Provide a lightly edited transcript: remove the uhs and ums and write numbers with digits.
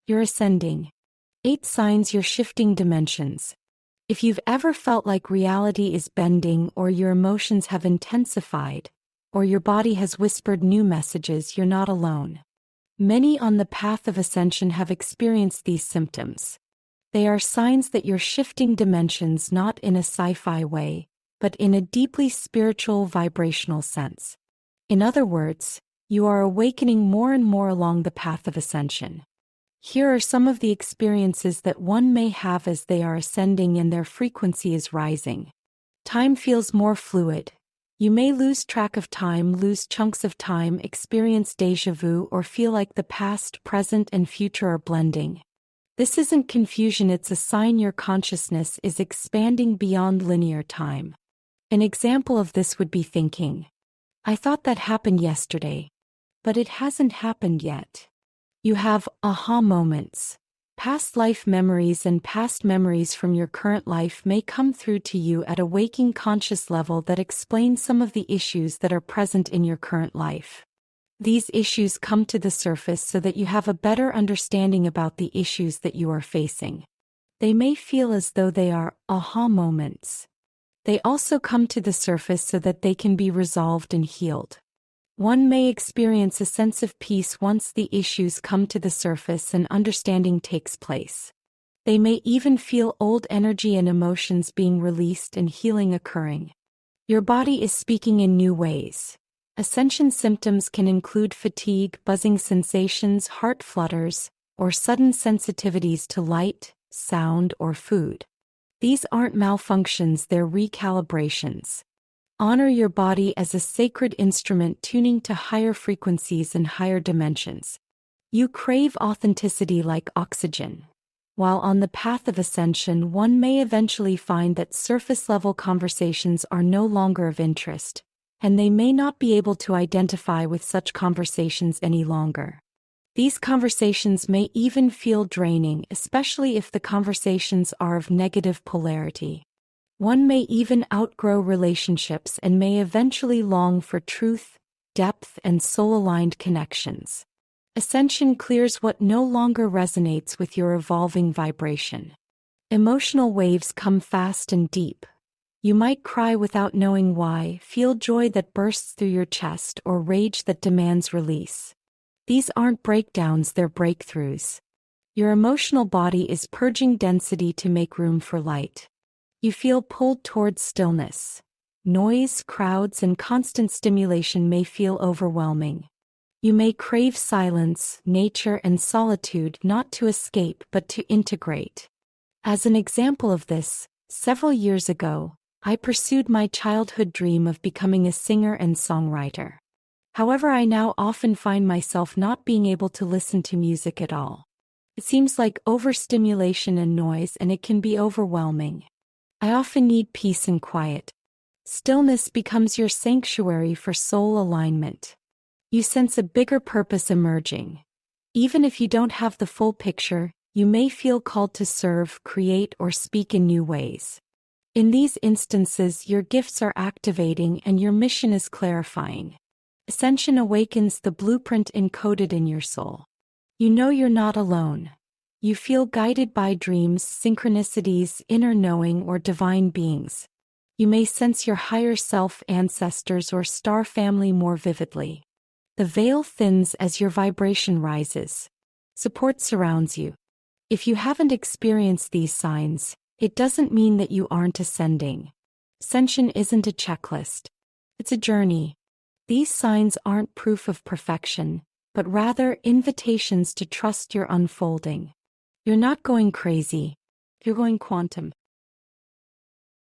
You're ascending. 8 signs you're shifting dimensions. If you've ever felt like reality is bending, or your emotions have intensified, or your body has whispered new messages, you're not alone. Many on the path of ascension have experienced these symptoms. They are signs that you're shifting dimensions, not in a sci-fi way, but in a deeply spiritual, vibrational sense. In other words, you are awakening more and more along the path of ascension. Here are some of the experiences that one may have as they are ascending and their frequency is rising. Time feels more fluid. You may lose track of time, lose chunks of time, experience déjà vu, or feel like the past, present, and future are blending. This isn't confusion, it's a sign your consciousness is expanding beyond linear time. An example of this would be thinking, I thought that happened yesterday, but it hasn't happened yet. You have aha moments. Past life memories and past memories from your current life may come through to you at a waking conscious level that explain some of the issues that are present in your current life. These issues come to the surface so that you have a better understanding about the issues that you are facing. They may feel as though they are aha moments. They also come to the surface so that they can be resolved and healed. One may experience a sense of peace once the issues come to the surface and understanding takes place. They may even feel old energy and emotions being released and healing occurring. Your body is speaking in new ways. Ascension symptoms can include fatigue, buzzing sensations, heart flutters, or sudden sensitivities to light, sound, or food. These aren't malfunctions, they're recalibrations. Honor your body as a sacred instrument tuning to higher frequencies and higher dimensions. You crave authenticity like oxygen. While on the path of ascension, one may eventually find that surface-level conversations are no longer of interest, and they may not be able to identify with such conversations any longer. These conversations may even feel draining, especially if the conversations are of negative polarity. One may even outgrow relationships and may eventually long for truth, depth, and soul-aligned connections. Ascension clears what no longer resonates with your evolving vibration. Emotional waves come fast and deep. You might cry without knowing why, feel joy that bursts through your chest, or rage that demands release. These aren't breakdowns, they're breakthroughs. Your emotional body is purging density to make room for light. You feel pulled towards stillness. Noise, crowds, and constant stimulation may feel overwhelming. You may crave silence, nature, and solitude, not to escape but to integrate. As an example of this, several years ago, I pursued my childhood dream of becoming a singer and songwriter. However, I now often find myself not being able to listen to music at all. It seems like overstimulation and noise, and it can be overwhelming. I often need peace and quiet. Stillness becomes your sanctuary for soul alignment. You sense a bigger purpose emerging. Even if you don't have the full picture, you may feel called to serve, create, or speak in new ways. In these instances, your gifts are activating and your mission is clarifying. Ascension awakens the blueprint encoded in your soul. You know you're not alone. You feel guided by dreams, synchronicities, inner knowing, or divine beings. You may sense your higher self, ancestors, or star family more vividly. The veil thins as your vibration rises. Support surrounds you. If you haven't experienced these signs, it doesn't mean that you aren't ascending. Ascension isn't a checklist. It's a journey. These signs aren't proof of perfection, but rather invitations to trust your unfolding. You're not going crazy. You're going quantum.